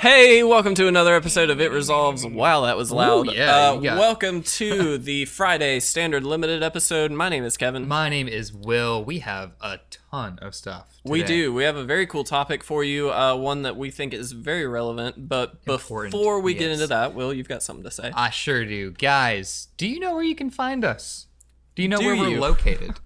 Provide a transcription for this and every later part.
Hey, welcome to another episode of It Resolves. Wow, that was loud. Ooh, yeah, welcome to the Friday Standard Limited episode. My name is Kevin. My name is Will. We have a ton of stuff today. We do. We have a very cool topic for you, one that we think is very relevant. But Important, before we get yes. into that, Will, you've got something to say. I sure do. Guys, do you know where you can find us? Do you know Do where you? we're located?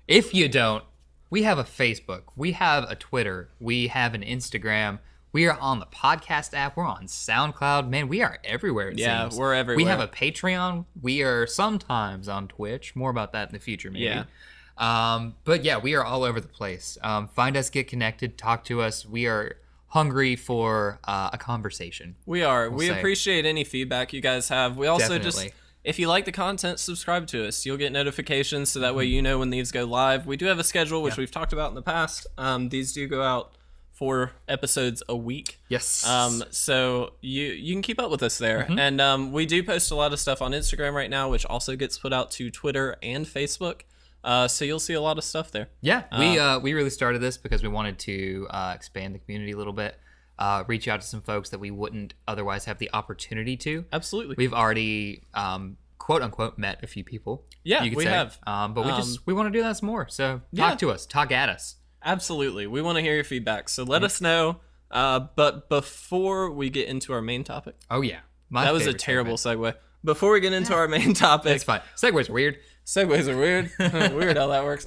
If you don't, we have a Facebook. We have a Twitter. We have an Instagram. We are on the podcast app. We're on SoundCloud. Man, we are everywhere, it Yeah, seems. we're everywhere. We have a Patreon. We are sometimes on Twitch. More about that in the future, maybe. Yeah. But yeah, we are all over the place. Find us, get connected, talk to us. We are hungry for a conversation. We are. We'll We say. appreciate any feedback you guys have. We also Definitely. if you like the content, subscribe to us. You'll get notifications so that way you know when these go live. We do have a schedule, which we've talked about in the past. These do go out 4 episodes a week. Yes. So you can keep up with us there. And we do post a lot of stuff on Instagram right now, which also gets put out to Twitter and Facebook. So you'll see a lot of stuff there. Yeah, we really started this because we wanted to expand the community a little bit, reach out to some folks that we wouldn't otherwise have the opportunity to. Absolutely. We've already quote unquote met a few people. Yeah, you could we say. have. But we want to do that some more. So Yeah. talk to us, talk at us. Absolutely. We want to hear your feedback. So let us know. But before we get into our main topic, Oh yeah, that was a favorite terrible segment. segue. Before we get into our main topic, It's fine. Segues are weird. segues are weird. Weird how that works.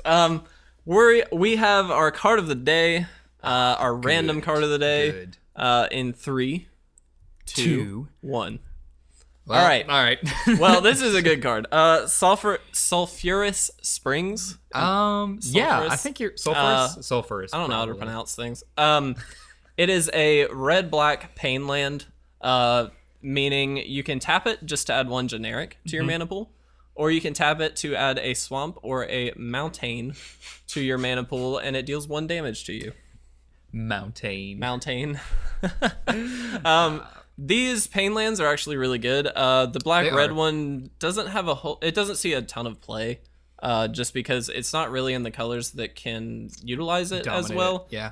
We have our card of the day, our random card of the day, Good. in 3, 2, Two. 1. Well, All right. All right. Well, this is a good card. Sulfurous Springs. Yeah, I think you're sulfurous. I don't know how to probably. pronounce things. It is a red-black pain land, meaning you can tap it just to add 1 generic to your mana pool, or you can tap it to add a swamp or a mountain to your mana pool, and it deals 1 damage to you. Mountain. These pain lands are actually really good. The black-red are. one doesn't have it doesn't see a ton of play, just because it's not really in the colors that can utilize it as Dominate well. it, yeah.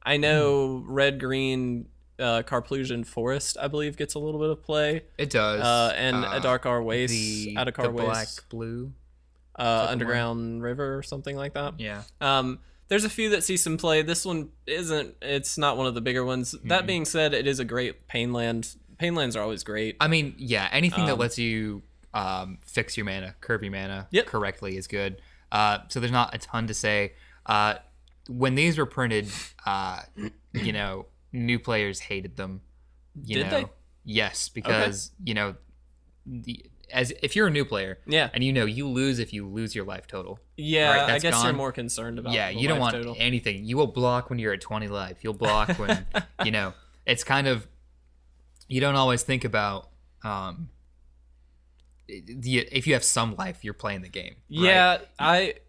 I know red-green Carplusian Forest, I believe, gets a little bit of play. It does. And a Darkar Waste, Adakar the Waste, black blue. Underground River or something like that. Yeah. There's a few that see some play. This one isn't. It's not one of the bigger ones. That being said, it is a great pain land. Pain lands are always great. I mean, yeah, anything that lets you fix your mana, curve your mana Yep. correctly is good. So there's not a ton to say. When these were printed, new players hated them. Did they? Yes, because if you're a new player, Yeah. and you lose if you lose your life total. Yeah, Right, I that's guess you're gone. more concerned about. Yeah, the you don't life want total. anything. You will block when you're at 20 life. You'll block when, it's kind of, you don't always think about, if you have some life, you're playing the game. Yeah, Right?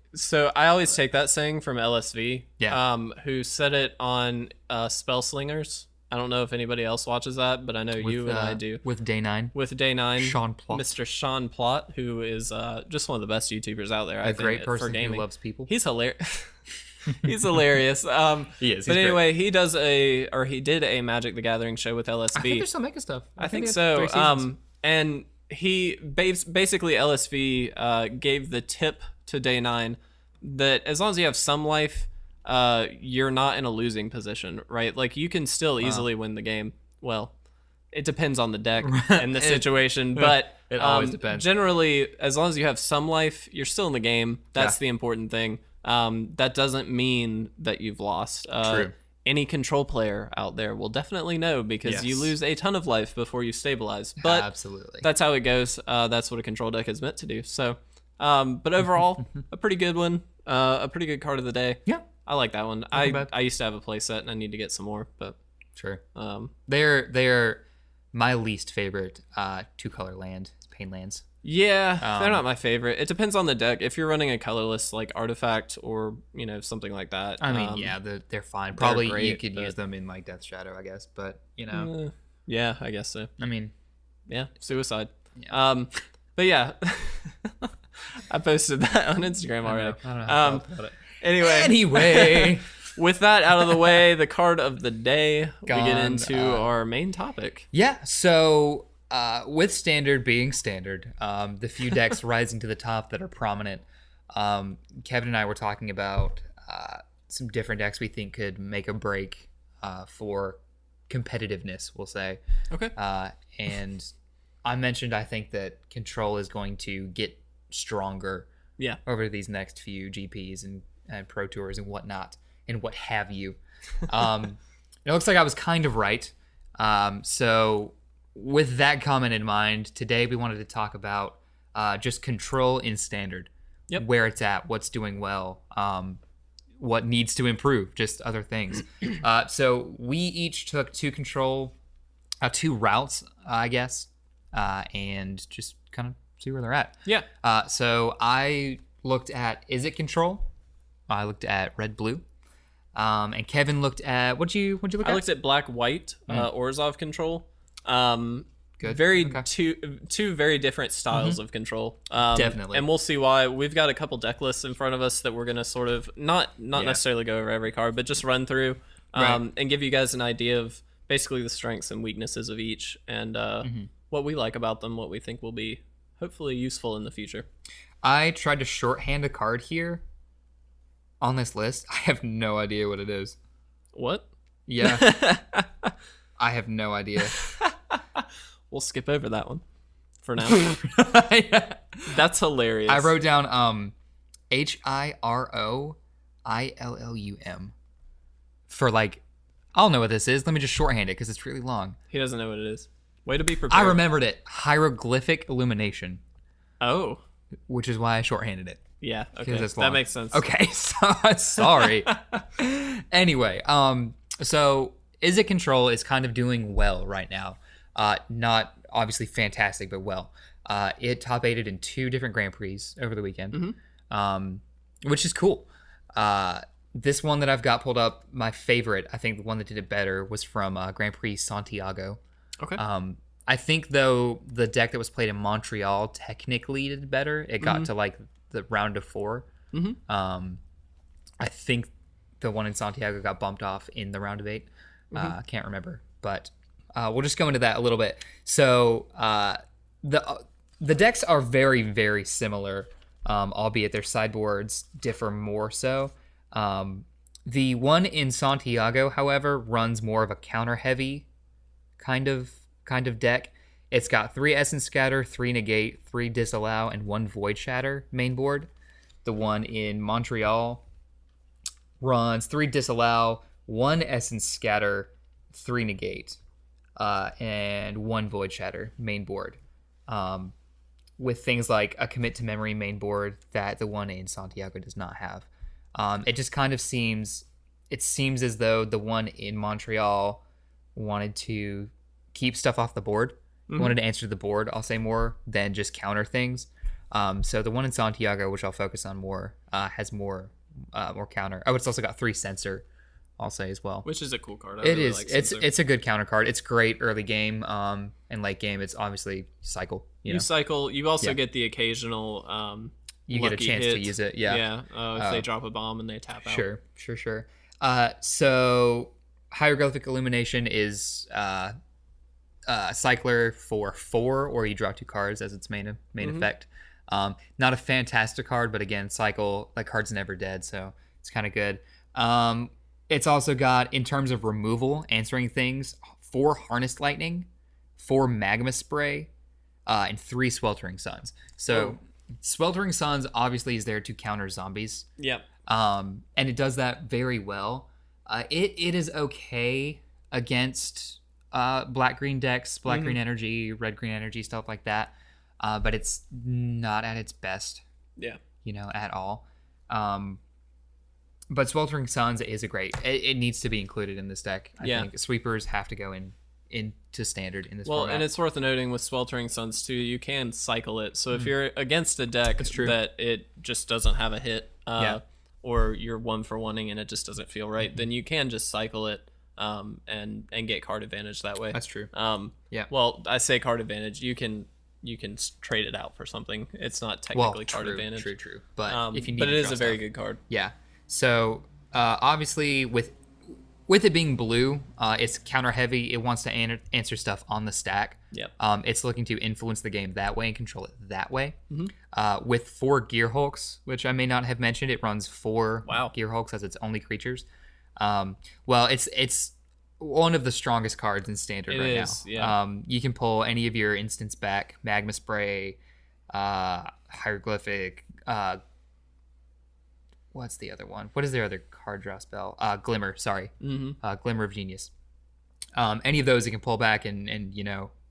I always take that saying from LSV. Yeah. Who said it on Spell Slingers. I don't know if anybody else watches that, but I know you and I do. With Day 9. With Day 9, Sean Plott. Mr. Sean Plott, who is just one of the best YouTubers out there. I A think, great for person who gaming. loves people. He's hilarious. He's hilarious. He is. But anyway, he did a Magic the Gathering show with LSV. I think they're still making stuff. I think they have so. 3 seasons. And he basically LSV gave the tip to Day 9 that as long as you have some life, you're not in a losing position, right? Like you can still easily win the game. Well, it depends on the deck and the situation, but it always depends. Generally, as long as you have some life, you're still in the game. That's the important thing. That doesn't mean that you've lost. True. Any control player out there will definitely know because you Yes. lose a ton of life before you stabilize. But Absolutely. that's how it goes. That's what a control deck is meant to do. So, but overall, a pretty good one. A pretty good card of the day. Yeah. I like that one. bad. I used to have a play set and I need to get some more, but Sure. um, They're my least favorite 2-color land, pain lands. yeah, they're not my favorite. It depends on the deck. If you're running a colorless like artifact or something like that. I mean, yeah, they're fine. Probably you great, could but- use them in like Death Shadow, I guess, but Yeah, I guess so. I mean, Yeah, suicide. Yeah. But yeah, I posted that on Instagram already. I don't know how to feel about it. Anyway, Anyway, with that out of the way, the card of the day, we get Gone, into our main topic. Yeah, so with standard being standard, the few decks rising to the top that are prominent, Kevin and I were talking about some different decks we think could make a break for competitiveness, we'll say. Okay. And I mentioned I think that Control is going to get stronger over these next few GPs and Pro Tours and whatnot and what have you. It looks like I was kind of right. So with that comment in mind, today we wanted to talk about just Control in standard. Yep. Where it's at, what's doing well, what needs to improve, just other things. So we each took two routes, I guess, and just kind of see where they're at. Yeah. So I looked at Izzet Control. I looked at red blue. And Kevin looked at what'd you look at? I looked at black white Orzhov Control. Good. Two very different styles of Control. Definitely. And we'll see why. We've got a couple deck lists in front of us that we're gonna sort of not necessarily go over every card, but just run through and give you guys an idea of basically the strengths and weaknesses of each, and what we like about them, what we think will be hopefully useful in the future. I tried to shorthand a card here on this list. I have no idea what it is. What? Yeah. I have no idea. We'll skip over that one for now. That's hilarious. I wrote down HIROILLUM for like, I'll know what this is. Let me just shorthand it because it's really long. He doesn't know what it is. Way to be prepared. I remembered it. Hieroglyphic illumination. Oh. Which is why I shorthanded it. Yeah, okay. That makes sense. Okay, so sorry. Anyway, so Izzet Control is kind of doing well right now. Not obviously fantastic, but well. It top 8'd in 2 different Grand Prix over the weekend, which is cool. This one that I've got pulled up, my favorite, I think the one that did it better, was from Grand Prix Santiago. Okay. I think, though, the deck that was played in Montreal technically did better. It got to, like, the round of 4. I think the one in Santiago got bumped off in the round of 8. I can't remember, but we'll just go into that a little bit. So the decks are very, very similar, albeit their sideboards differ more so. The one in Santiago, however, runs more of a counter-heavy kind of deck. It's got 3 Essence Scatter, 3 Negate, 3 Disallow, and 1 Void Shatter main board. The one in Montreal runs 3 Disallow, 1 Essence Scatter, 3 Negate, and 1 Void Shatter main board. With things like a Commit to Memory main board that the one in Santiago does not have. It just kind of seems as though the one in Montreal wanted to keep stuff off the board. Wanted to answer the board, I'll say, more than just counter things. So the one in Santiago, which I'll focus on more, has more counter. Oh, it's also got 3 Censor, I'll say, as well. Which is a cool card. It is. Like it's a good counter card. It's great early game. And late game, it's obviously cycle. You know? Cycle. You also get the occasional you get a chance to use it. Yeah. If they drop a bomb and they tap out. Sure. So Hieroglyphic Illumination is Cycler for 4, or you draw 2 cards as its main effect. Not a fantastic card, but again, cycle, that card's never dead, so it's kind of good. It's also got, in terms of removal, answering things, 4 Harnessed Lightning, 4 Magma Spray, and 3 Sweltering Suns. So Sweltering Suns obviously is there to counter zombies. Yep. And it does that very well. It is okay against black-green decks, black-green energy, red-green energy, stuff like that. But it's not at its best. Yeah. At all. But Sweltering Suns is a great... It needs to be included in this deck. I think sweepers have to go into standard in this format. And it's worth noting with Sweltering Suns too, you can cycle it. So if you're against a deck that it just doesn't have a hit, or you're 1-for-1ing and it just doesn't feel right, then you can just cycle it and get card advantage that way. That's true. Well, I say card advantage. You can trade it out for something. It's not technically card advantage. True. But if you need, but it is a very good card. Yeah. So Obviously, with it being blue, it's counter heavy. It wants to answer stuff on the stack. Yep. It's looking to influence the game that way and control it that way. With 4 Gear Hulks, which I may not have mentioned, it runs 4 Gear Hulks as its only creatures. Well, it's one of the strongest cards in Standard now. Yeah. You can pull any of your instants back: Magma Spray, Hieroglyphic. What's the other one? What is their other card draw spell? Glimmer. Sorry. Glimmer of Genius. Any of those you can pull back and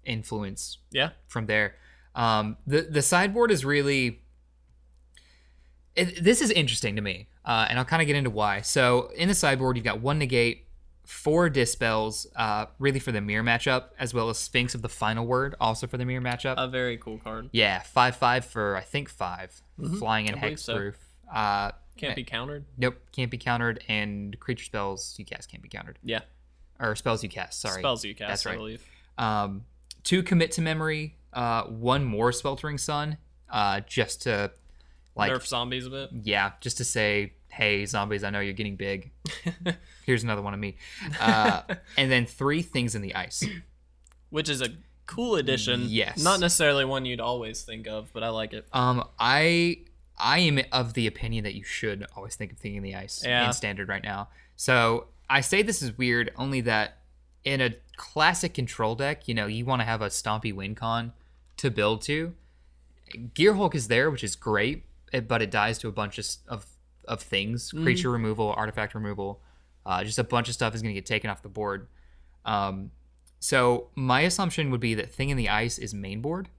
influence. Yeah. From there. The sideboard is really. This is interesting to me, and I'll kind of get into why. So in the sideboard, you've got 1 negate, 4 dispels, really for the mirror matchup, as well as Sphinx of the Final Word, also for the mirror matchup. A very cool card. Yeah, 5/5 for I think 5, flying and hexproof. Can't be countered. Nope, can't be countered, and creature spells you cast can't be countered. Yeah. Or spells you cast. Sorry, spells you cast. That's right. I believe. 2 commit to memory, 1 more Sweltering Sun, just to nerf zombies a bit. Yeah, just to say, hey, zombies, I know you're getting big. Here's another one of me. And then 3 Things in the Ice. Which is a cool addition. Yes. Not necessarily one you'd always think of, but I like it. I am of the opinion that you should always think of Thing in the Ice in Standard right now. So I say this is weird, only that in a classic control deck, you want to have a stompy win con to build to. Gear Hulk is there, which is great, but it dies to a bunch of things: creature removal, artifact removal, just a bunch of stuff is going to get taken off the board. So my assumption would be that Thing in the Ice is main board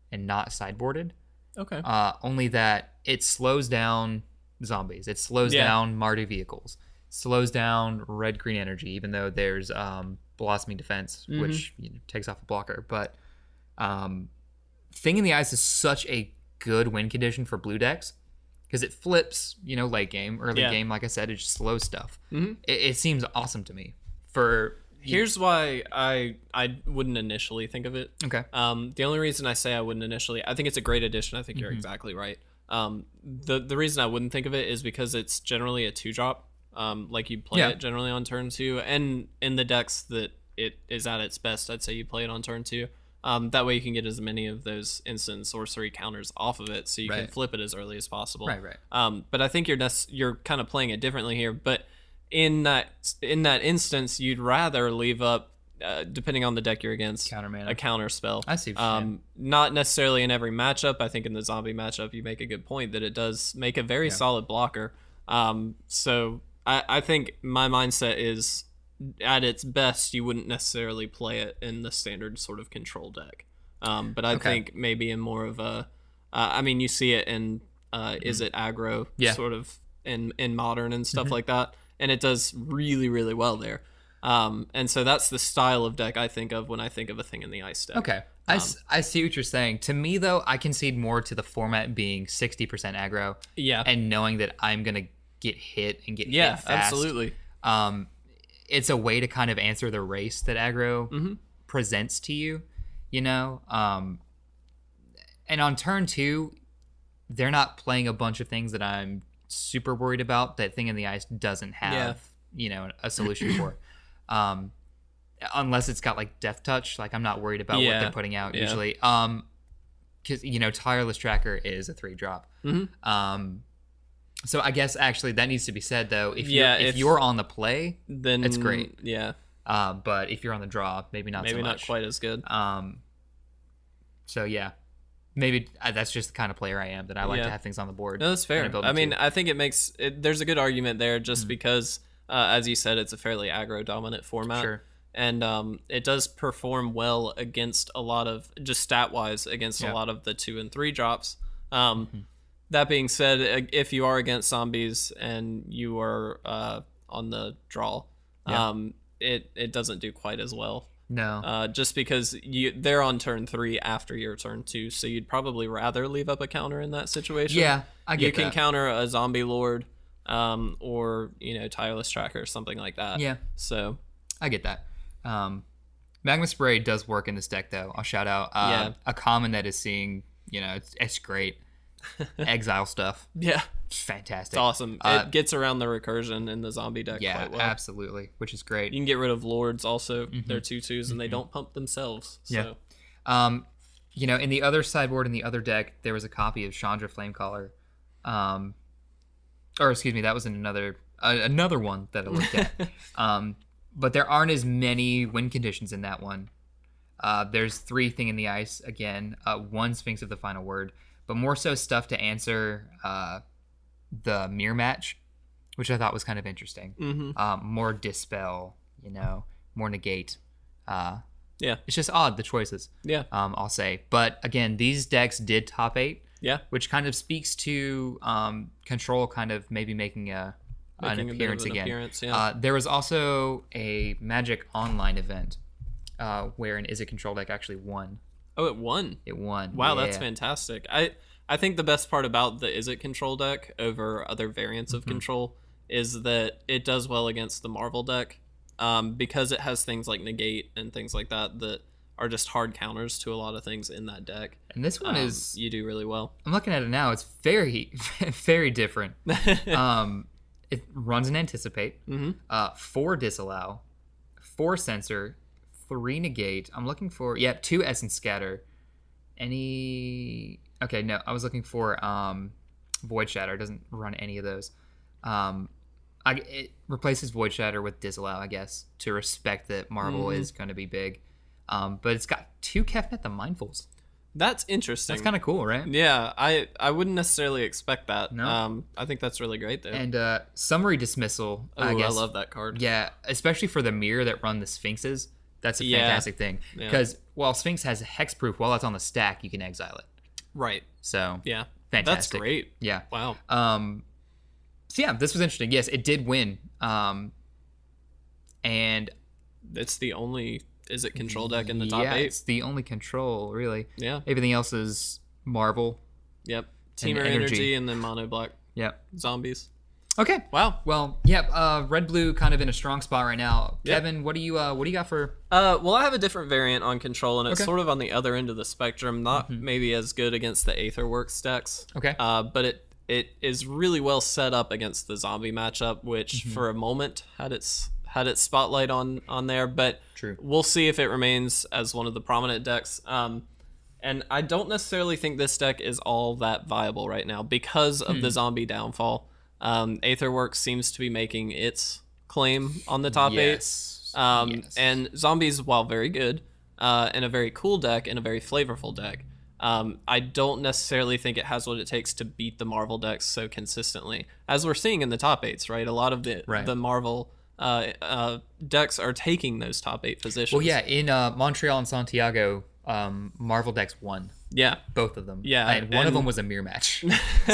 and not sideboarded. Okay. Only that it slows down zombies. It slows down Mardu vehicles. Slows down red-green energy, even though there's Blossoming Defense, which takes off a blocker. But Thing in the Ice is such a good win condition for blue decks because it flips, late game, early game. Like I said, it just slows stuff. It seems awesome to me. Here's why I wouldn't initially think of it. Okay. The only reason I say I wouldn't initially, I think it's a great addition. I think you're exactly right. The reason I wouldn't think of it is because it's generally a 2-drop. Like you play it generally on turn 2, and in the decks that it is at its best, I'd say you play it on turn 2. That way you can get as many of those instant sorcery counters off of it, so you can flip it as early as possible. Right. But I think you're kind of playing it differently here. But in that instance, you'd rather leave up, depending on the deck you're against, a counter spell. I see. Not necessarily in every matchup. I think in the zombie matchup, you make a good point that it does make a very solid blocker. So I think my mindset is, at its best, you wouldn't necessarily play it in the standard sort of control deck. But I think maybe in more of a, you see it in Izzet aggro, sort of in Modern and stuff like that, and it does really, really well there. And so that's the style of deck I think of when I think of a Thing in the Ice deck. Okay. I see what you're saying. To me, though, I concede more to the format being 60% aggro. Yeah. And knowing that I'm going to get hit and get hit fast. Absolutely. It's a way to kind of answer the race that aggro presents to you, and on turn 2, they're not playing a bunch of things that I'm super worried about that Thing in the Ice doesn't have, a solution for. Unless it's got like Death Touch, like I'm not worried about what they're putting out usually. Because Tireless Tracker is a 3-drop. So I guess actually that needs to be said though. If you're on the play, then it's great. Yeah. But if you're on the draw, maybe not so much. Maybe not quite as good. So yeah, maybe that's just the kind of player I am, that I like to have things on the board. No, that's fair. I think there's a good argument there just because, as you said, it's a fairly aggro dominant format. Sure. And it does perform well against a lot of, just stat wise, against a lot of the 2 and 3 drops. That being said, if you are against zombies and you are on the draw, it doesn't do quite as well. No. Just because they're on turn 3 after your turn 2, so you'd probably rather leave up a counter in that situation. Yeah, I get that. You can counter a zombie lord, or tireless tracker or something like that. Yeah. So I get that. Magma Spray does work in this deck though. I'll shout out a common that is seeing, it's great. Exile stuff. Yeah. fantastic. It's awesome. It gets around the recursion in the zombie deck Yeah, quite well. absolutely, which is great. You can get rid of lords also. They're 2/2s and they don't pump themselves. So. Yeah. In the other sideboard in the other deck, there was a copy of Chandra Flamecaller. Or excuse me, that was in another one that I looked at. But there aren't as many win conditions in that one. There's 3 Thing in the Ice again, 1 Sphinx of the Final Word, but more so stuff to answer the mirror match, which I thought was kind of interesting. More Dispel, more Negate. Yeah, it's just odd, the choices. Yeah, I'll say. But again, these decks did top 8. Yeah, which kind of speaks to Control kind of maybe making an appearance again. There was also a Magic Online event where an Izzet Control deck actually won. Oh, it won? It won. Wow, that's fantastic. I think the best part about the Izzet Control deck over other variants of Control is that it does well against the Marvel deck because it has things like Negate and things like that are just hard counters to a lot of things in that deck. And this one is... You do really well. I'm looking at it now. It's very, very different. It runs an Anticipate, 4 Disallow, 4 Censor, 3 Negate. I'm looking for... 2 Essence Scatter. Okay, no. I was looking for Void Shatter. It doesn't run any of those. It replaces Void Shatter with Disallow, I guess, to respect that Marvel is going to be big. But it's got 2 Kefnet the Mindfuls. That's interesting. That's kind of cool, right? Yeah, I wouldn't necessarily expect that. No. I think that's really great, though. And Summary Dismissal, I guess. I love that card. Yeah, especially for the mirror that run the Sphinxes. That's a fantastic thing. Because while Sphinx has hexproof, while it's on the stack, you can exile it. Right. So, yeah. Fantastic. That's great. Yeah. Wow. So, yeah, this was interesting. Yes, it did win. And it's the only... Is it Control deck in the top 8? Yeah, it's the only Control, really. Yeah. Everything else is Marvel. Yep. Teamer energy and then mono black. Yep. Zombies. Okay. Wow. Well, red blue kind of in a strong spot right now. Yep. Kevin, what do you got for? Well, I have a different variant on Control, and it's sort of on the other end of the spectrum. Not maybe as good against the Aetherworks decks. Okay. But it is really well set up against the zombie matchup, which for a moment had its spotlight on there, but we'll see if it remains as one of the prominent decks. And I don't necessarily think this deck is all that viable right now because of the zombie downfall. Aetherworks seems to be making its claim on the top 8. And zombies, while very good, and a very cool deck and a very flavorful deck, I don't necessarily think it has what it takes to beat the Marvel decks so consistently, as we're seeing in the top 8s, right? A lot of the Marvel decks are taking those top 8 positions. Well, yeah, in Montreal and Santiago, Marvel decks won. Yeah, both of them. Yeah, and one of them was a mirror match.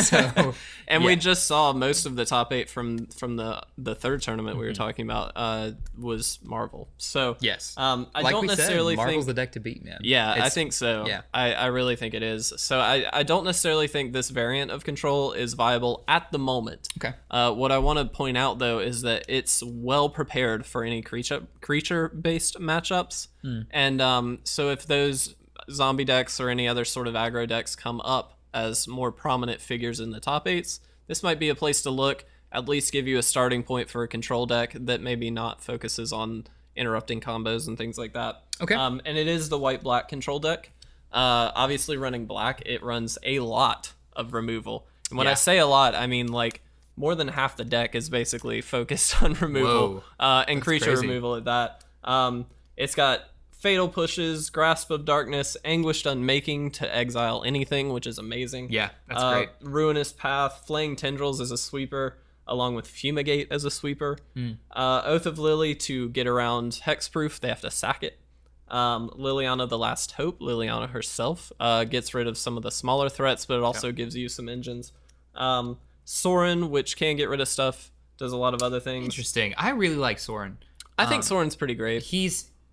So, we just saw most of the top 8 from the third tournament we were talking about was Marvel. So yes, I don't necessarily think Marvel's the deck to beat, man. Yeah, I think so. Yeah, I really think it is. So I don't necessarily think this variant of Control is viable at the moment. Okay. What I want to point out though is that it's well prepared for any creature based matchups, and so if those zombie decks or any other sort of aggro decks come up as more prominent figures in the top 8s, this might be a place to look, at least give you a starting point for a Control deck that maybe not focuses on interrupting combos and things like that. Okay. And it is the white-black Control deck. Obviously running black, it runs a lot of removal. And when I say a lot, I mean like more than half the deck is basically focused on removal and creature removal at that. It's got Fatal Pushes, Grasp of Darkness, Anguished Unmaking to exile anything, which is amazing. Yeah, that's great. Ruinous Path, Flaying Tendrils as a sweeper, along with Fumigate as a sweeper. Oath of Lily to get around Hexproof, they have to sack it. Liliana the Last Hope, Liliana herself, gets rid of some of the smaller threats, but it also gives you some engines. Sorin, which can get rid of stuff, does a lot of other things. Interesting. I really like Sorin. I think Sorin's pretty great.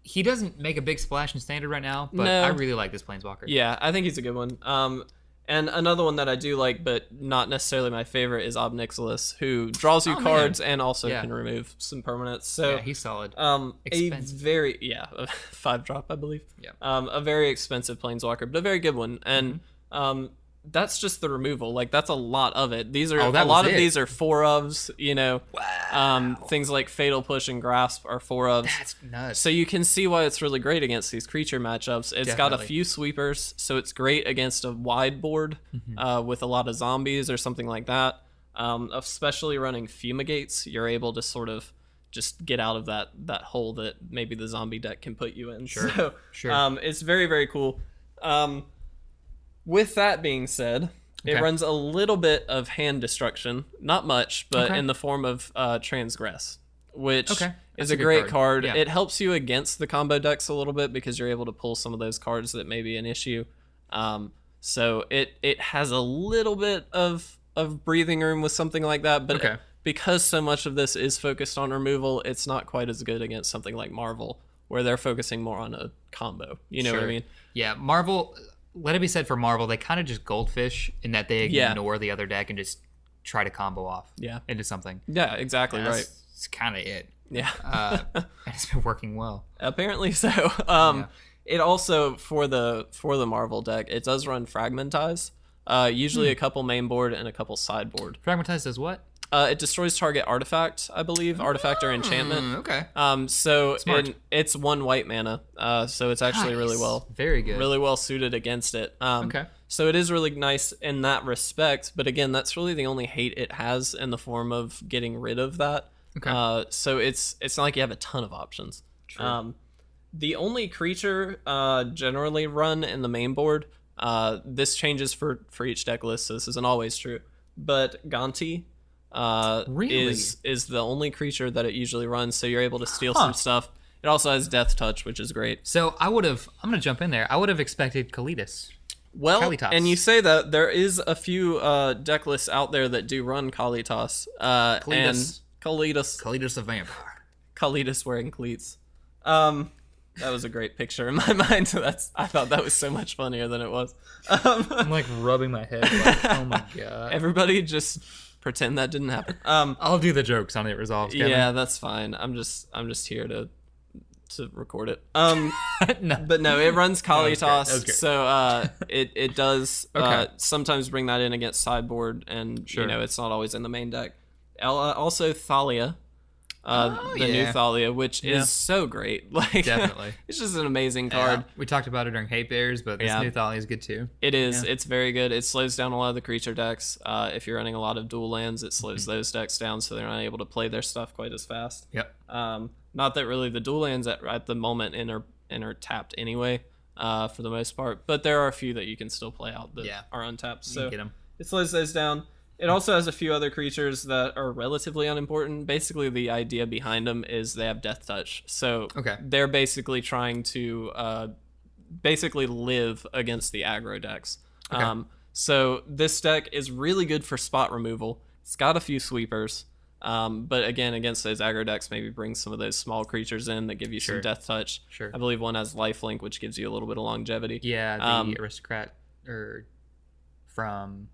He doesn't make a big splash in Standard right now, but I really like this Planeswalker. Yeah, I think he's a good one. And another one that I do like, but not necessarily my favorite, is Obnixilis, who draws you cards and also can remove some permanents. So yeah, he's solid. A very a 5-drop, I believe. Yeah. A very expensive Planeswalker, but a very good one. And that's just the removal. Like, that's a lot of it. These are Oh, that a lot was of it? these are 4-ofs, you know. Wow. Things like Fatal Push and Grasp are 4-ofs. That's nuts. So you can see why it's really great against these creature matchups. It's got a Definitely. few sweepers, so it's great against a wide board with a lot of zombies or something like that. Especially running Fumigates, you're able to sort of just get out of that hole that maybe the zombie deck can put you in. Sure. So, Sure. it's very, very cool. With that being said, it Okay. runs a little bit of hand destruction, not much, but Okay. in the form of Transgress, which Okay. is That's a a good great card. card. Yeah. It helps you against the combo decks a little bit because you're able to pull some of those cards that may be an issue. So it has a little bit of breathing room with something like that, but Okay. because so much of this is focused on removal, it's not quite as good against something like Marvel, where they're focusing more on a combo. You know what I Sure. mean? Yeah, Marvel. Let it be said for Marvel, they kind of just goldfish in that they Yeah. ignore the other deck and just try to combo off Yeah. into something. Yeah, exactly right. That's kind of it. Yeah. And it's been working well. Apparently so. Yeah. It also for the Marvel deck, it does run Fragmentize. Usually a couple main board and a couple sideboard. Fragmentize does what? It destroys target artifact, I believe, artifact or enchantment. Okay. So Smart. it's 1 white mana. So it's actually really Nice. Very good. really well suited against it. Okay. So it is really nice in that respect. But again, that's really the only hate it has in the form of getting rid of that. Okay. So it's not like you have a ton of options. True. The only creature generally run in the main board. This changes for each deck list, so this isn't always true. But Gonti Really? is the only creature that it usually runs, so you're able to steal some stuff. It also has Death Touch, which is great. So I'm going to jump in there. I would have expected Kalitas. Well, Kalitas. and you say that there is a few deck lists out there that do run Kalitas. And Kalitas. Kalitas the vampire. Kalitas wearing cleats. That was a great picture in my mind. I thought that was so much funnier than it was. I'm like rubbing my head. Like, oh my god. Everybody just pretend that didn't happen. I'll do the jokes on It Resolves. Kevin. Yeah, that's fine. I'm just here to record it. No. But no, it runs That was Kalitas, great. so it does Okay. sometimes bring that in against sideboard, and Sure. it's not always in the main deck. Also Thalia, the new yeah. Thalia, which Yeah. is so great. Like, Definitely. it's just an amazing card. We talked about it during Hate Bears, but this Yeah. new Thalia is good too. It is. Yeah. It's very good. It slows down a lot of the creature decks. If you're running a lot of dual lands, it slows Mm-hmm. those decks down, so they're not able to play their stuff quite as fast. Yep. Not that really the dual lands at the moment are tapped anyway, for the most part, but there are a few that you can still play out that Yeah. are untapped. You So can get 'em. it slows those down. It also has a few other creatures that are relatively unimportant. Basically, the idea behind them is they have Death Touch, so Okay. they're basically trying to basically live against the aggro decks. Okay. So this deck is really good for spot removal. It's got a few sweepers, but again, against those aggro decks, maybe bring some of those small creatures in that give you Sure. some Death Touch. Sure. I believe one has Lifelink, which gives you a little bit of longevity. Yeah, the Um, aristocrat from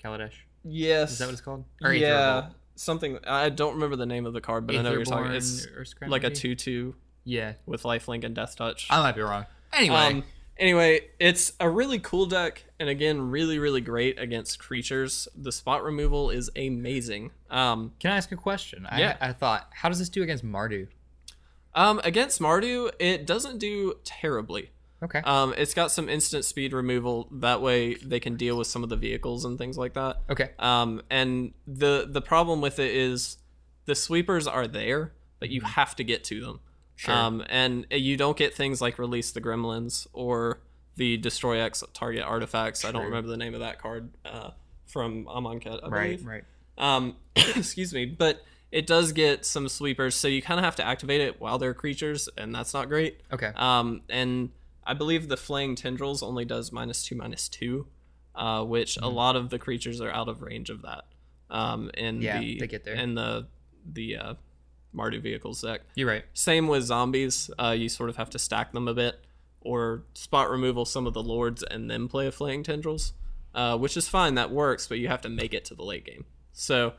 Kaladesh. Yes. Is that what it's called? Or Yeah, something. I don't remember the name of the card, but I know what you're talking. Aetherborn It's aristocrat, like a maybe? 2/2 Yeah, with Lifelink and Death Touch. I might be wrong. Anyway, Anyway, it's a really cool deck, and again, really, really great against creatures. The spot removal is amazing. can I ask a question? Yeah. I thought, how does this do against Mardu? Against Mardu, it doesn't do terribly. Okay. It's got some instant speed removal. That way, they can deal with some of the vehicles and things like that. Okay. And the problem with it is the sweepers are there, but you have to get to them. Sure. And you don't get things like Release the Gremlins or the Destroy X target artifacts. I don't True. remember the name of that card from Amonkhet, I Right. believe. Right. Excuse me, but it does get some sweepers, so you kind of have to activate it while they're creatures, and that's not great. Okay. And I believe the Flaying Tendrils only does -2/-2, which a lot of the creatures are out of range of that. They get there. In the Mardu vehicles deck. You're right. Same with zombies. You sort of have to stack them a bit, or spot removal some of the lords and then play a Flaying Tendrils, which is fine. That works, but you have to make it to the late game. So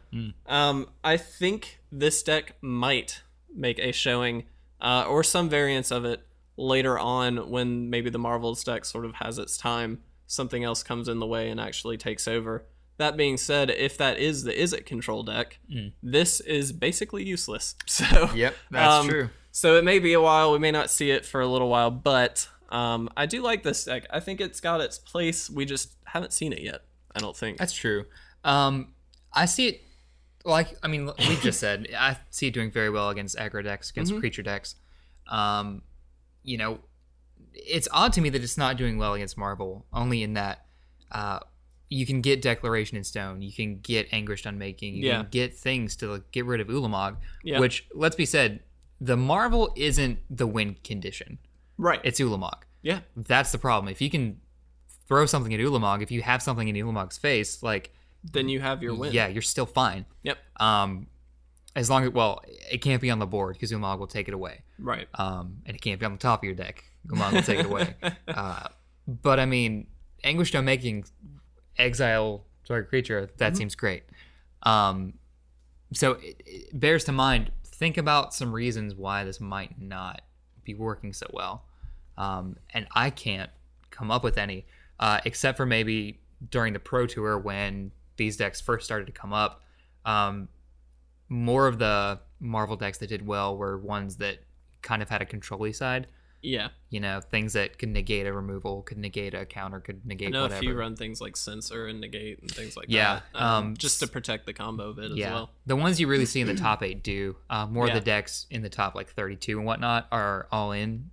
I think this deck might make a showing, or some variants of it later on when maybe the Marvels deck sort of has its time. something else comes in the way and actually takes over. That being said, if that is the Izzet Control deck, this is basically useless. So Yep, that's true. So it may be a while. We may not see it for a little while, but I do like this deck. I think it's got its place. We just haven't seen it yet, I don't think. That's true. I see it, like, I mean, we just said, I see it doing very well against aggro decks, against creature decks. You know, it's odd to me that it's not doing well against Marvel, only in that you can get Declaration in Stone, you can get Anguished Unmaking, you can get things to get rid of Ulamog, which, let's be said, the Marvel isn't the win condition. Right. It's Ulamog. Yeah. That's the problem. If you can throw something at Ulamog, if you have something in Ulamog's face, like, then you have your win. Yeah, you're still fine. Yep. As long as, well, it can't be on the board because Ulamog will take it away. Right. And it can't be on the top of your deck. Ulamog will take it away. But I mean, Anguished Unmaking, exile target creature, that seems great. So it bears to mind, think about some reasons why this might not be working so well. And I can't come up with any, except for maybe during the Pro Tour when these decks first started to come up. More of the Marvel decks that did well were ones that kind of had a control-y side. Yeah. You know, things that could negate a removal, could negate a counter, could negate whatever. I know whatever. if you run things like Censor and Negate and things like that. Just to protect the combo a bit as well. The ones you really see in the top 8 do. More of the decks in the top, like, 32 and whatnot are all in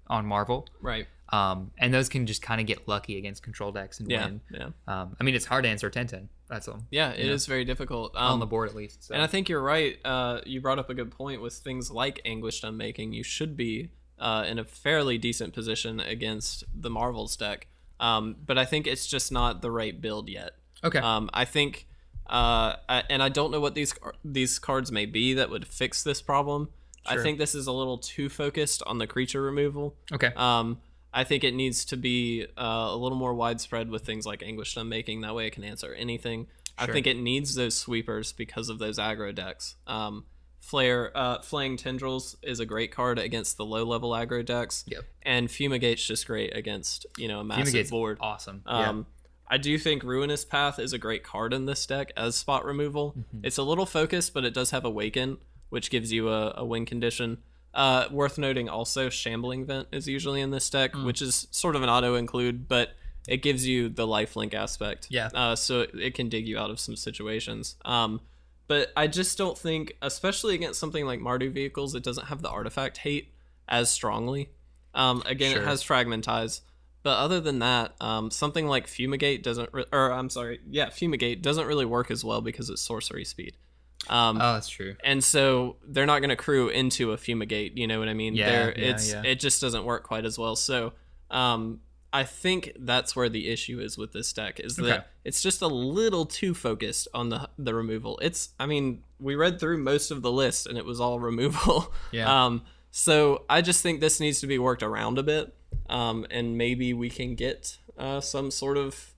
on Marvel. Right. And those can just kind of get lucky against control decks and win. Yeah. I mean, it's hard to answer 10-10. That's all. Yeah, it is very difficult. On the board, at least. So. And I think you're right. You brought up a good point with things like Anguished Unmaking. You should be in a fairly decent position against the Marvel's deck. But I think it's just not the right build yet. Okay. I think, and I don't know what these cards may be that would fix this problem. Sure. I think this is a little too focused on the creature removal. Okay. I think it needs to be a little more widespread with things like Anguished Unmaking. That way it can answer anything. Sure. I think it needs those sweepers because of those aggro decks. Flaying Tendrils is a great card against the low-level aggro decks. Yep. And Fumigate's just great against, a massive Fumigate's board. Awesome. I do think Ruinous Path is a great card in this deck as spot removal. It's a little focused, but it does have Awaken, which gives you a win condition. Worth noting also, Shambling Vent is usually in this deck, which is sort of an auto-include, but it gives you the lifelink aspect. Yeah. So it can dig you out of some situations. But I just don't think, especially against something like Mardu Vehicles, it doesn't have the artifact hate as strongly. Again, Sure. It has Fragmentize. But other than that, something like Fumigate Fumigate doesn't really work as well because it's sorcery speed. That's true. And so they're not going to crew into a Fumigate, you know what I mean? Yeah, It just doesn't work quite as well. So I think that's where the issue is with this deck, is that it's just a little too focused on the removal. We read through most of the list and it was all removal. Yeah. So I just think this needs to be worked around a bit, and maybe we can get some sort of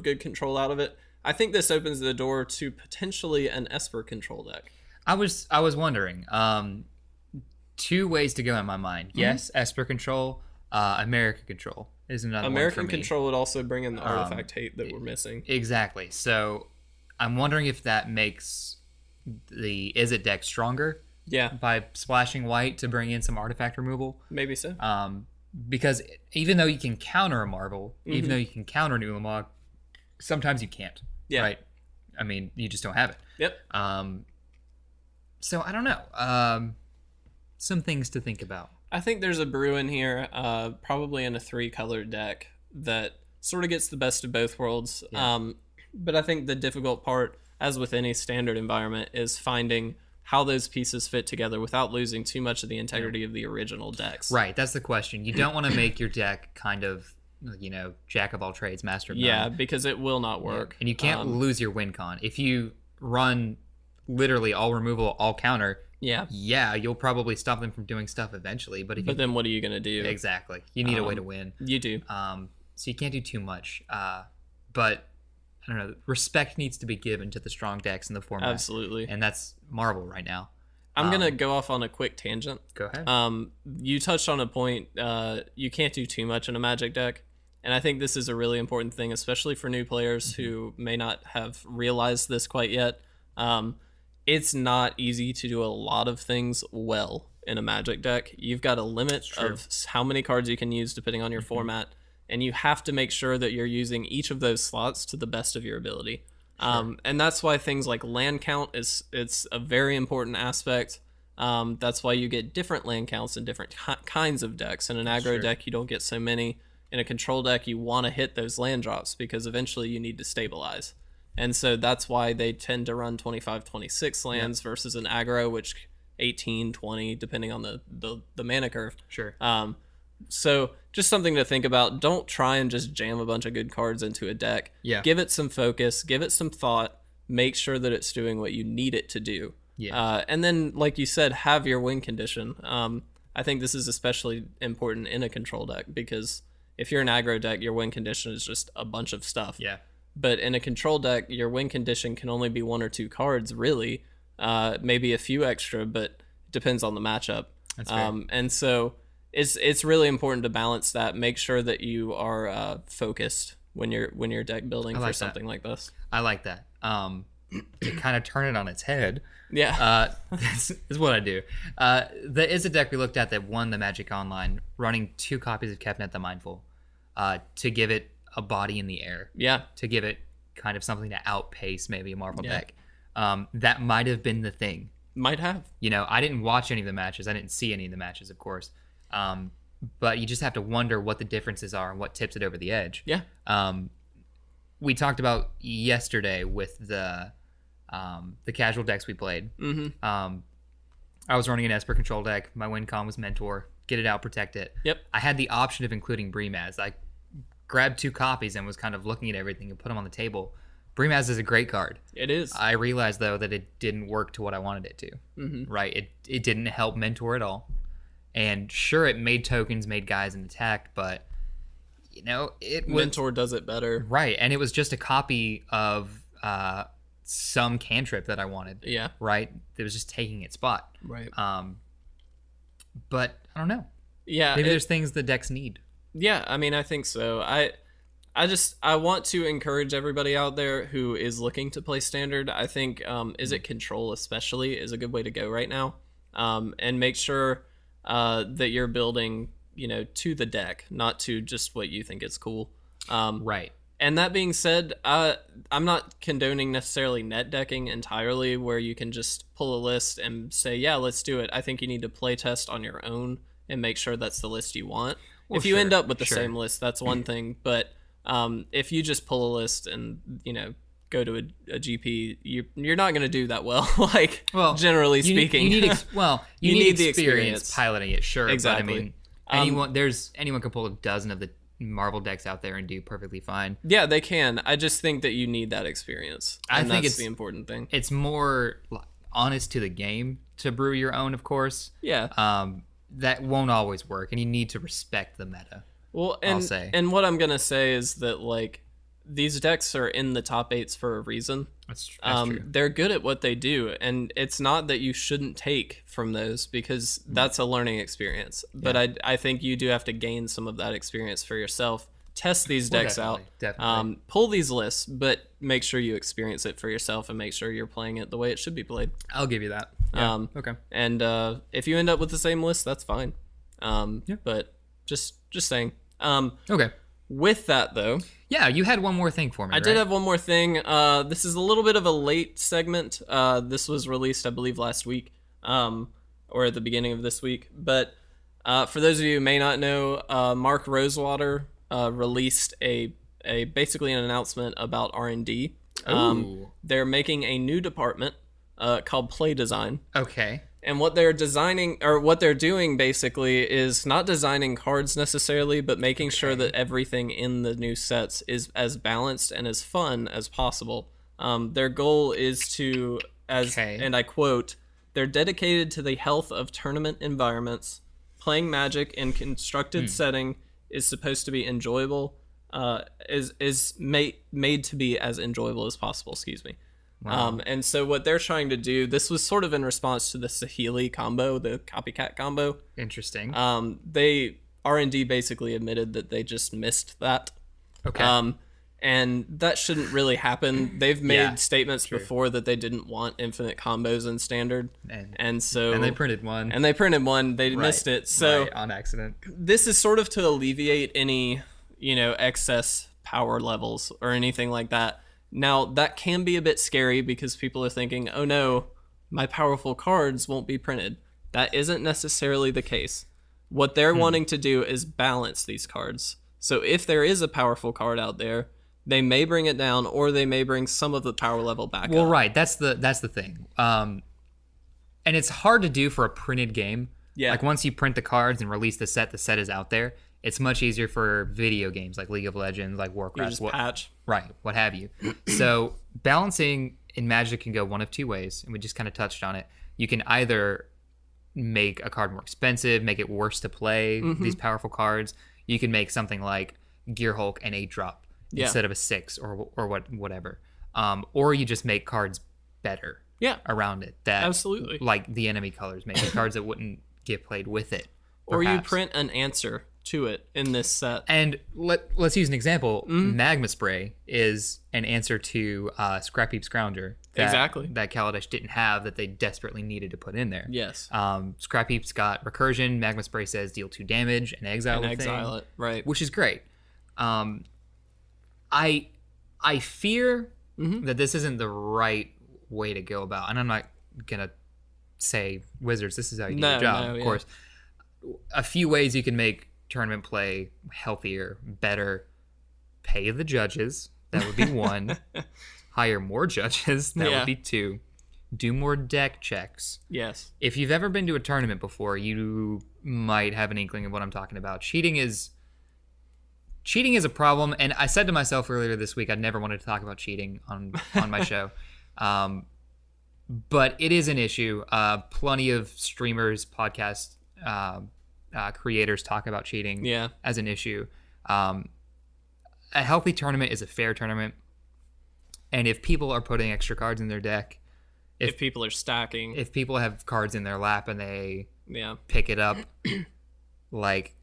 good control out of it. I think this opens the door to potentially an Esper control deck. I was wondering. Two ways to go in my mind. Yes, Esper control. American control is another American one for me. control would also bring in the artifact hate that we're missing. Exactly. So I'm wondering if that makes the Izzet deck stronger. Yeah. By splashing white to bring in some artifact removal. Maybe so. Because even though you can counter a Marvel, even though you can counter an Ulamog, sometimes you can't. Yeah. Right? I mean, you just don't have it. Yep. So I don't know. Some things to think about. I think there's a brew in here, probably in a 3-color deck that sort of gets the best of both worlds. Yeah. But I think the difficult part, as with any standard environment, is finding how those pieces fit together without losing too much of the integrity of the original decks. Right, that's the question. You don't want to make your deck kind of, jack of all trades, master of none. Yeah, because it will not work. And you can't lose your win con. If you run literally all removal, all counter, yeah, you'll probably stop them from doing stuff eventually. But then what are you going to do? Exactly. You need a way to win. You do. So you can't do too much. But I don't know. Respect needs to be given to the strong decks in the format. Absolutely. And that's Marvel right now. I'm going to go off on a quick tangent. Go ahead. You touched on a point. You can't do too much in a Magic deck. And I think this is a really important thing, especially for new players who may not have realized this quite yet. It's not easy to do a lot of things well in a Magic deck. You've got a limit of how many cards you can use depending on your format, and you have to make sure that you're using each of those slots to the best of your ability. And that's why things like land count it's a very important aspect. That's why you get different land counts in different kinds of decks. In an aggro deck, you don't get so many. In a control deck, you want to hit those land drops because eventually you need to stabilize. And so that's why they tend to run 25, 26 lands versus an aggro, which 18, 20, depending on the mana curve. Sure. So just something to think about. Don't try and just jam a bunch of good cards into a deck. Yeah. Give it some focus. Give it some thought. Make sure that it's doing what you need it to do. Yeah. And then, like you said, have your win condition. I think this is especially important in a control deck because if you're an aggro deck, your win condition is just a bunch of stuff. Yeah. But in a control deck, your win condition can only be 1 or 2 cards, really. Maybe a few extra, but it depends on the matchup. That's fair. And so it's really important to balance that. Make sure that you are focused when you're deck building for something like this. I like that. To kind of turn it on its head. Yeah. This is what I do. The Izzet deck we looked at that won the Magic Online, running 2 copies of Kepnet the Mindful, to give it a body in the air. Yeah. To give it kind of something to outpace maybe a Marvel deck. That might have been the thing. Might have. You know, I didn't watch any of the matches. I didn't see any of the matches, of course. But you just have to wonder what the differences are and what tips it over the edge. Yeah. We talked about yesterday with the casual decks we played. I was running an Esper control deck. My win con was Mentor. Get it out, protect it. Yep. I had the option of including Bremaz. I grabbed 2 copies and was kind of looking at everything and put them on the table. Bremaz is a great card. It is. I realized, though, that it didn't work to what I wanted it to. Right? It didn't help Mentor at all. And sure, it made tokens, made guys, and attacked, but, you know, it was... Mentor does it better. Right, and it was just a copy of some cantrip that I wanted. Yeah. Right? It was just taking its spot. Right. But, I don't know. Yeah. Maybe there's things the decks need. Yeah, I mean, I think so. I want to encourage everybody out there who is looking to play Standard. I think Izzet Control especially is a good way to go right now. And make sure that you're building, you know, to the deck, not to just what you think is cool. Right. And that being said, I'm not condoning necessarily net decking entirely where you can just pull a list and say, yeah, let's do it. I think you need to play test on your own and make sure that's the list you want. Well, if you end up with the same list, that's one thing. But if you just pull a list and, you know, go to a GP, you're not going to do that well. Generally speaking, you need the experience piloting it. Sure, exactly. But I mean, anyone can pull a dozen of the Marvel decks out there and do perfectly fine. Yeah, they can. I just think that you need that experience. I think that's the important thing. It's more honest to the game to brew your own, of course. Yeah. That won't always work, and you need to respect the meta. Well, and what I'm gonna say is that like these decks are in the top 8s for a reason. That's true. They're good at what they do, and it's not that you shouldn't take from those because that's a learning experience. But I think you do have to gain some of that experience for yourself. Test these decks out. Definitely. Pull these lists, but make sure you experience it for yourself and make sure you're playing it the way it should be played. I'll give you that. Yeah. Okay. And if you end up with the same list, that's fine. But just saying. Okay. With that, though. Yeah, you had one more thing for me. I did have one more thing. This is a little bit of a late segment. This was released, I believe, last week, or at the beginning of this week. But for those of you who may not know, Mark Rosewater released a basically an announcement about R&D. They're making a new department called Play Design. Okay. And what they're designing, or what they're doing basically, is not designing cards necessarily, but making sure that everything in the new sets is as balanced and as fun as possible. Their goal is to, and I quote, they're dedicated to the health of tournament environments. Playing Magic in constructed setting is supposed to be enjoyable, is made to be as enjoyable as possible, excuse me. Wow. And so what they're trying to do, this was sort of in response to the Saheeli combo, the copycat combo. Interesting. R&D basically admitted that they just missed that. Okay. And that shouldn't really happen. They've made Yeah, statements true. before that they didn't want infinite combos in standard, and so and they printed one. They missed it. So right, on accident. this is sort of to alleviate any, excess power levels or anything like that. Now, that can be a bit scary because people are thinking, oh no, my powerful cards won't be printed. That isn't necessarily the case. What they're wanting to do is balance these cards. So if there is a powerful card out there, they may bring it down, or they may bring some of the power level back Well, up. right. That's the thing. And it's hard to do for a printed game. Yeah. Like once you print the cards and release the set is out there. It's much easier for video games like League of Legends, like You Warcraft, just patch. right, what have you. So balancing in Magic can go one of two ways, and we just kind of touched on it. You can either make a card more expensive, make it worse to play these powerful cards. You can make something like Gear Hulk an 8-drop instead of a 6 or whatever. Or you just make cards better around it. That Absolutely. like the enemy colors, maybe cards that wouldn't get played with it. Or you perhaps. print an answer to it in this set. And let's use an example. Magma Spray is an answer to Scrap Heap Scrounger. That Kaladesh didn't have, that they desperately needed to put in there. Yes. Scrap Heap's got recursion. Magma Spray says deal 2 damage and exile it, right. which is great. I fear that this isn't the right way to go about, and I'm not gonna say, Wizards, this is how you do your job. Of course, a few ways you can make tournament play healthier, better. Pay the judges. That would be one. Hire more judges. That would be 2. Do more deck checks. Yes. If you've ever been to a tournament before, you might have an inkling of what I'm talking about. Cheating is a problem, and I said to myself earlier this week I'd never wanted to talk about cheating on my show. But it is an issue. Plenty of streamers, podcast creators talk about cheating as an issue. A healthy tournament is a fair tournament. And if people are putting extra cards in their deck, if people are stacking, if people have cards in their lap and they pick it up, like,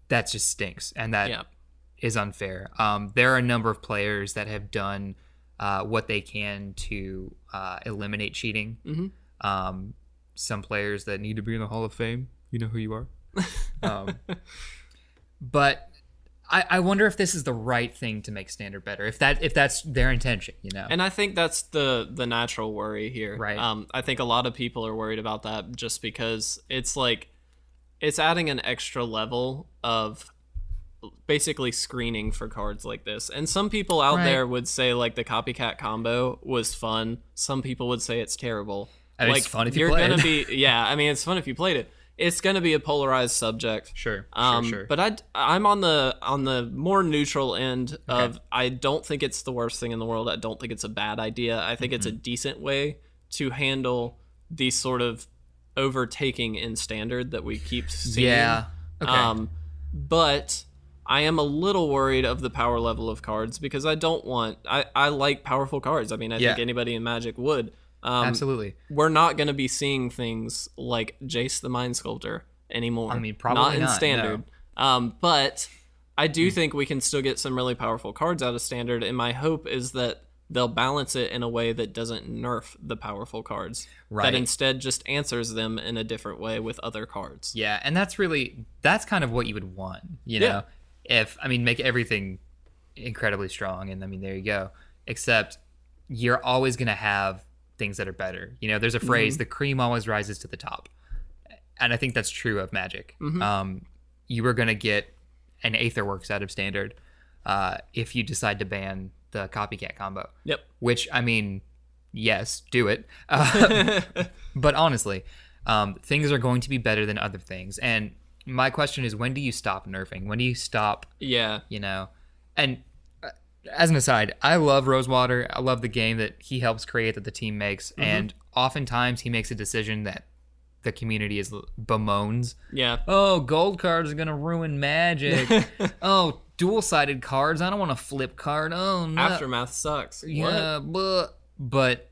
that just stinks. And that is unfair. There are a number of players that have done what they can to eliminate cheating. Some players that need to be in the Hall of Fame. You know who you are. But I wonder if this is the right thing to make standard better. If that's their intention, And I think that's the natural worry here. Right. I think a lot of people are worried about that just because it's like it's adding an extra level of basically screening for cards like this. And some people out there would say like the copycat combo was fun. Some people would say it's terrible. I mean, like, it's fun if you play it. It's fun if you played it. It's going to be a polarized subject. Sure. But I'm on the more neutral end of I don't think it's the worst thing in the world. I don't think it's a bad idea. I think it's a decent way to handle the sort of overtaking in standard that we keep seeing. Yeah. Okay. But I am a little worried of the power level of cards because I like powerful cards. I mean, I think anybody in Magic would. Absolutely. We're not going to be seeing things like Jace the Mind Sculptor anymore. I mean, probably not in not, standard. no. But I do think we can still get some really powerful cards out of standard, and my hope is that they'll balance it in a way that doesn't nerf the powerful cards. Right. That instead just answers them in a different way with other cards. Yeah, and that's kind of what you would want, know? Make everything incredibly strong, and there you go. Except you're always going to have things that are better. There's a phrase, the cream always rises to the top. And I think that's true of Magic. You are going to get an Aetherworks out of standard if you decide to ban the copycat combo. Yep. Which, yes, do it. But honestly, things are going to be better than other things. And my question is, when do you stop nerfing? When do you stop? Yeah. And as an aside, I love Rosewater. I love the game that he helps create, that the team makes. And oftentimes he makes a decision that the community bemoans. Yeah. Oh, gold cards are going to ruin Magic. Oh, dual-sided cards. I don't want to flip card. Oh, no. Aftermath sucks. Yeah, but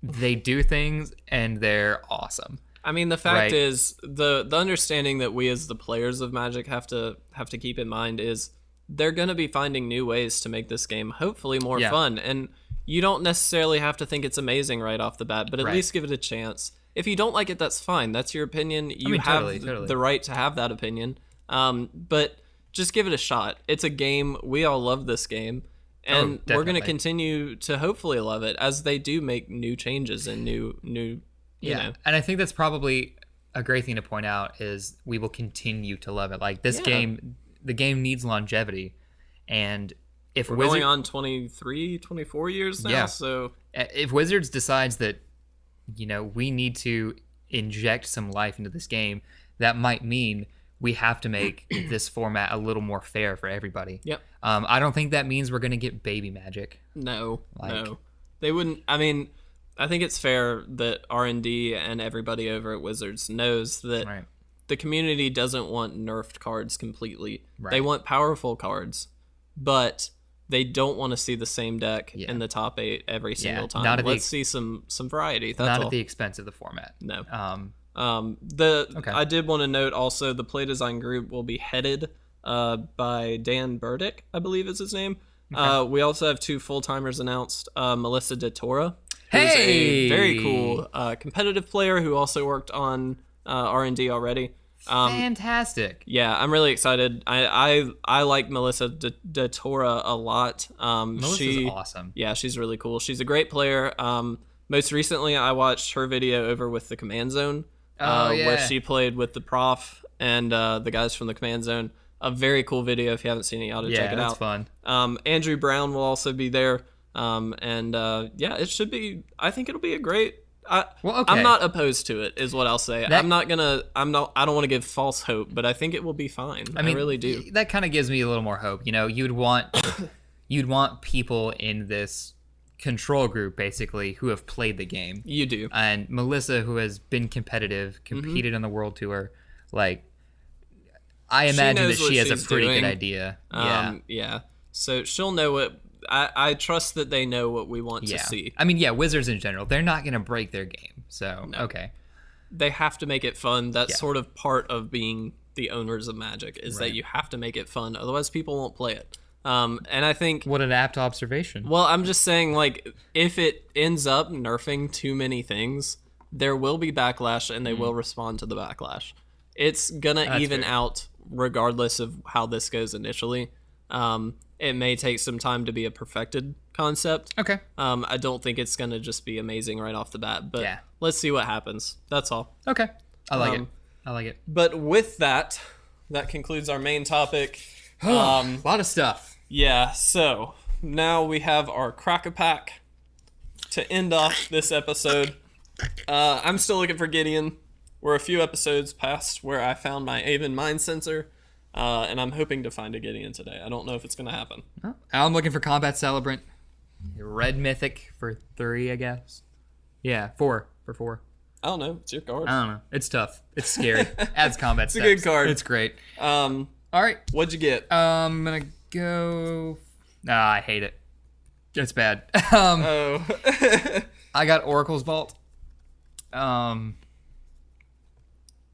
they do things and they're awesome. I mean, the fact Right. is the understanding that we as the players of Magic have to keep in mind is they're going to be finding new ways to make this game hopefully more Yeah. fun. And you don't necessarily have to think it's amazing right off the bat, but at Right. least give it a chance. If you don't like it, that's fine. That's your opinion. You mean, have totally. the right to have that opinion. But just give it a shot. It's a game. We all love this game. And we're going to definitely. continue to hopefully love it as they do make new changes and new you know. And I think that's probably a great thing to point out is we will continue to love it. Like this Yeah. game, the game needs longevity, and if We're going on 23, 24 years now, Yeah. so if Wizards decides that, you know, we need to inject some life into this game, that might mean we have to make this format a little more fair for everybody. Yep. I don't think that means we're going to get baby Magic. no. They wouldn't. I mean, I think it's fair that R&D and everybody over at Wizards knows that Right. the community doesn't want nerfed cards completely. Right. They want powerful cards, but they don't want to see the same deck Yeah. in the top 8 every single time. not at the Let's see some variety. That's Not all. at the expense of the format. No. Okay. I did want to note also the play design group will be headed by Dan Burdick, I believe is his name. We also have 2 full-timers announced. Melissa DeTora, who's Hey! a very cool competitive player who also worked on R&D already. Fantastic. Yeah, I'm really excited. I like Melissa DeTora a lot. Melissa's awesome. Yeah, she's really cool. She's a great player. Most recently, I watched her video over with the Command Zone, where she played with the prof and the guys from the Command Zone. A very cool video. If you haven't seen it, you ought to check it that's out. fun. Andrew Brown will also be there. Yeah, it should be. I think it'll be a great. Well, okay. I'm not opposed to it, is what I'll say. I don't want to give false hope, but I think it will be fine. I mean, really do. That kind of gives me a little more hope. You know, you'd want people in this control group basically who have played the game. You do. And Melissa, who has been competitive, competed on the world tour, like I imagine that knows what she has a she's pretty doing. good idea. Yeah. So she'll know what. I trust that they know what we want to see. I mean, yeah, Wizards in general, they're not going to break their game. So, okay. They have to make it fun. That's sort of part of being the owners of Magic is that you have to make it fun. Otherwise, people won't play it. And I think. What an apt observation. Well, I'm just saying, like, if it ends up nerfing too many things, there will be backlash, and they will respond to the backlash. It's gonna even out regardless of how this goes initially. It may take some time to be a perfected concept. Okay. I don't think it's gonna just be amazing right off the bat, but Yeah. let's see what happens. That's all. Okay. I like it. I like it. But with that, that concludes our main topic. A lot of stuff. Yeah, so now we have our Crack-a-Pack to end off this episode. I'm still looking for Gideon. We're a few episodes past where I found my Aven Mind Sensor, and I'm hoping to find a Gideon today. I don't know if it's going to happen. Oh, I'm looking for Combat Celebrant. Red Mythic for 3, I guess. Yeah, 4 for 4. I don't know. It's your card. I don't know. It's tough. It's scary. Adds combat It's a good card. It's great. All right. What'd you get? I'm going to go... I hate it. It's bad. Oh. I got Oracle's Vault.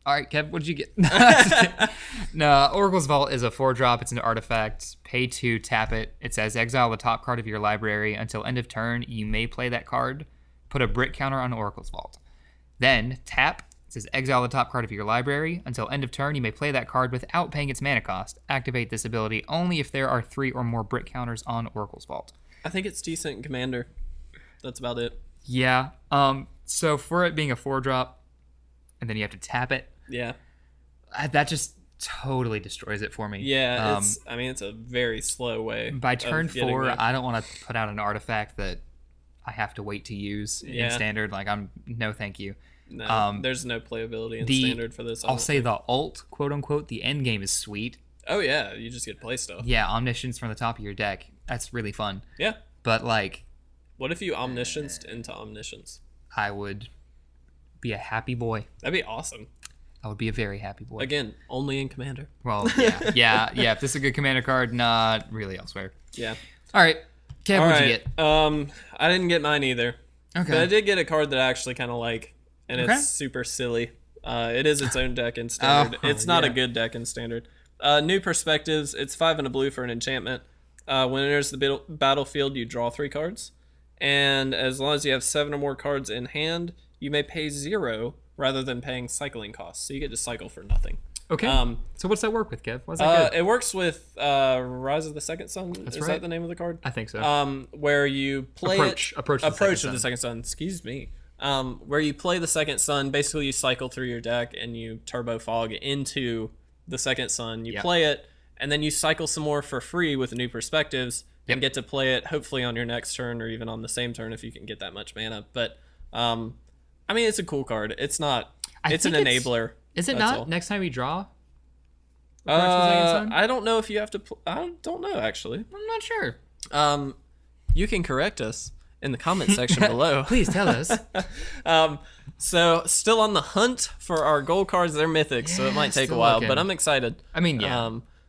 All right, Kev, what did you get? No, Oracle's Vault is a 4-drop. It's an artifact. Pay 2, tap it. It says exile the top card of your library. Until end of turn, you may play that card. Put a brick counter on Oracle's Vault. Then tap. It says exile the top card of your library. Until end of turn, you may play that card without paying its mana cost. Activate this ability only if there are 3 or more brick counters on Oracle's Vault. I think it's decent in Commander. That's about it. Yeah. So for it being a 4-drop, and then you have to tap it, Yeah. that just totally destroys it for me. Yeah, it's a very slow way. By turn of getting 4, that. I don't want to put out an artifact that I have to wait to use in standard. Like, no thank you. No, there's no playability in standard for this. I'll say the ult, quote unquote, the end game is sweet. Oh yeah, you just get to play stuff. Yeah, Omniscience from the top of your deck. That's really fun. Yeah. But like, what if you Omniscienced into Omniscience? I would be a happy boy. That'd be awesome. I would be a very happy boy. Again, only in Commander. Well, yeah. If this is a good commander card, not really elsewhere. Yeah. All right. Kev, what'd you get? I didn't get mine either. Okay. But I did get a card that I actually kind of like. and Okay. it's super silly. It is its own deck in standard. It's not a good deck in standard. New Perspectives. It's 5 and a blue for an enchantment. When it enters the battlefield, you draw 3 cards, and as long as you have 7 or more cards in hand, you may pay 0 rather than paying cycling costs. So you get to cycle for nothing. Okay. So what's that work with, Kev? What's that good? It works with Rise of the Second Sun. Is right. that the name of the card? I think so. Where you play Approach of the Second Sun. Excuse me. Where you play the Second Sun. Basically, you cycle through your deck and you turbo fog into the Second Sun. You play it, and then you cycle some more for free with New Perspectives and get to play it hopefully on your next turn or even on the same turn if you can get that much mana. But I mean, it's a cool card. It's not. It's an enabler. Is it not? Next time you draw? I don't know if you have to. I don't know actually. I'm not sure. You can correct us in the comment section below. Please tell us. So still on the hunt for our gold cards. They're mythics, so it might take a while, but I'm excited. I mean,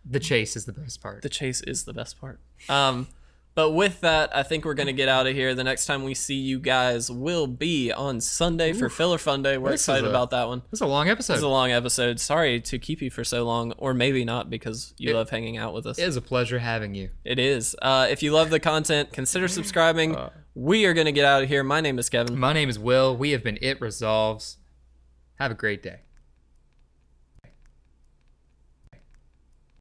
the chase is the best part. The chase is the best part. But with that, I think we're going to get out of here. The next time we see you guys will be on Sunday for Filler Fun Day. We're excited about that one. It's a long episode. It's a long episode. Sorry to keep you for so long, or maybe not because you love hanging out with us. It is a pleasure having you. It is. If you love the content, consider subscribing. We are going to get out of here. My name is Kevin. My name is Will. We have been It Resolves. Have a great day.